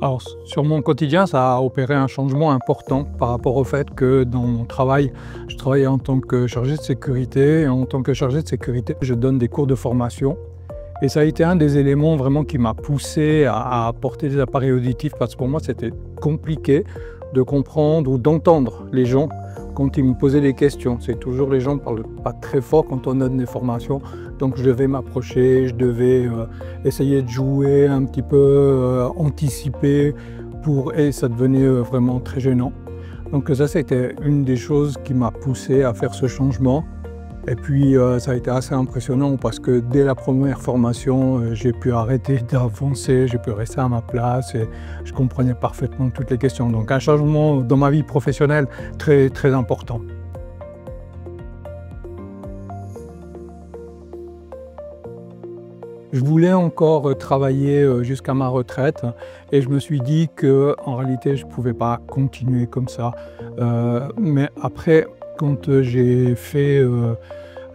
Alors, sur mon quotidien, ça a opéré un changement important par rapport au fait que dans mon travail, je travaillais en tant que chargé de sécurité. Et en tant que chargé de sécurité, je donne des cours de formation. Et ça a été un des éléments vraiment qui m'a poussé à porter des appareils auditifs parce que pour moi, c'était compliqué de comprendre ou d'entendre les gens quand ils me posaient des questions. C'est toujours les gens ne parlent pas très fort quand on donne des formations. Donc je devais m'approcher, je devais essayer de jouer un petit peu, anticiper, et ça devenait vraiment très gênant. Donc ça, c'était une des choses qui m'a poussé à faire ce changement. Et puis ça a été assez impressionnant parce que dès la première formation, j'ai pu arrêter d'avancer, j'ai pu rester à ma place et je comprenais parfaitement toutes les questions. Donc un changement dans ma vie professionnelle très, très important. Je voulais encore travailler jusqu'à ma retraite et je me suis dit qu'en réalité, je ne pouvais pas continuer comme ça. Mais après, quand j'ai fait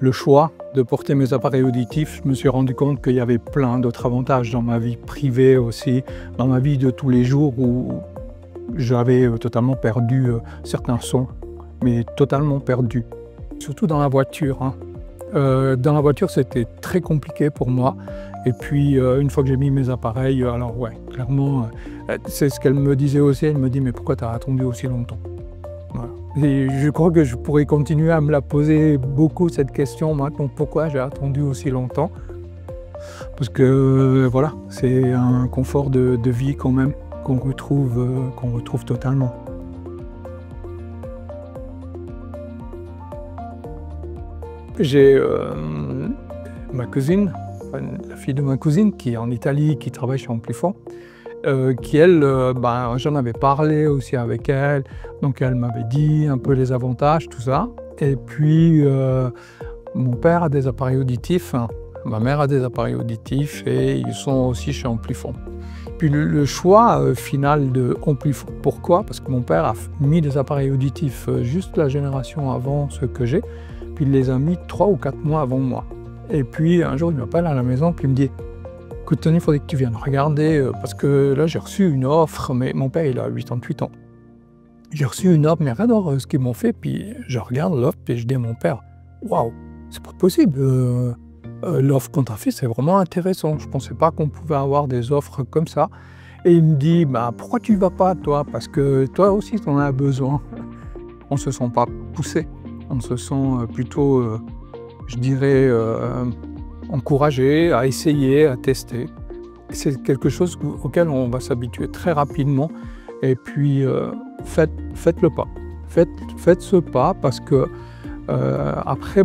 le choix de porter mes appareils auditifs, je me suis rendu compte qu'il y avait plein d'autres avantages dans ma vie privée aussi, dans ma vie de tous les jours où j'avais totalement perdu certains sons, mais totalement perdu. Surtout dans la voiture, hein. Dans la voiture, c'était très compliqué pour moi. Et puis, une fois que j'ai mis mes appareils, alors ouais, clairement, c'est ce qu'elle me disait aussi. Elle me dit « Mais pourquoi tu as attendu aussi longtemps ?» Voilà. Et je crois que je pourrais continuer à me la poser beaucoup, cette question maintenant. Pourquoi j'ai attendu aussi longtemps? Parce que, voilà, c'est un confort de vie quand même qu'on retrouve totalement. J'ai ma cousine, enfin, la fille de ma cousine qui est en Italie, qui travaille chez Amplifon, qui elle, j'en avais parlé aussi avec elle, donc elle m'avait dit un peu les avantages, tout ça. Et puis mon père a des appareils auditifs, hein, ma mère a des appareils auditifs et ils sont aussi chez Amplifon. Puis le choix final de Amplifon, pourquoi? Parce que mon père a mis des appareils auditifs juste la génération avant ce que j'ai, puis il les a mis 3 ou 4 mois avant moi. Et puis un jour, il m'appelle à la maison, puis il me dit « Écoute Tony, il faudrait que tu viennes regarder, parce que là j'ai reçu une offre, mais mon père il a 88 ans. J'ai reçu une offre, mais j'adore ce qu'ils m'ont fait, puis je regarde l'offre, puis je dis à mon père « Waouh, c'est pas possible, l'offre qu'on t'a fait, c'est vraiment intéressant. Je pensais pas qu'on pouvait avoir des offres comme ça. » Et il me dit « Pourquoi tu vas pas toi? Parce que toi aussi tu en as besoin. » On se sent pas poussé. On se sent plutôt, je dirais, encouragé à essayer, à tester. C'est quelque chose auquel on va s'habituer très rapidement. Et puis, faites le pas. Faites ce pas parce que après,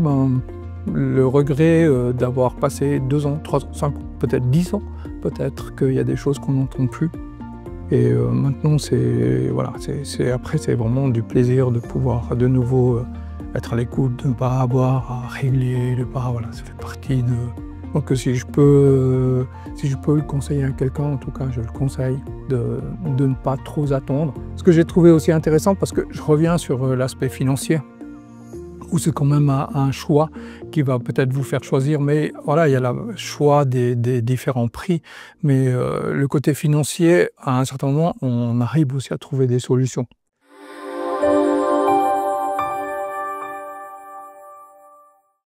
le regret d'avoir passé 2 ans, 3 ans, 5 ans, peut-être 10 ans, peut-être qu'il y a des choses qu'on n'entend plus. Et maintenant, après, c'est vraiment du plaisir de pouvoir de nouveau être à l'écoute, de ne pas avoir à régler, voilà, ça fait partie de... Donc si je peux le conseiller à quelqu'un, en tout cas, je le conseille de ne pas trop attendre. Ce que j'ai trouvé aussi intéressant, parce que je reviens sur l'aspect financier, où c'est quand même un choix qui va peut-être vous faire choisir, mais voilà, il y a le choix des différents prix, mais le côté financier, à un certain moment, on arrive aussi à trouver des solutions.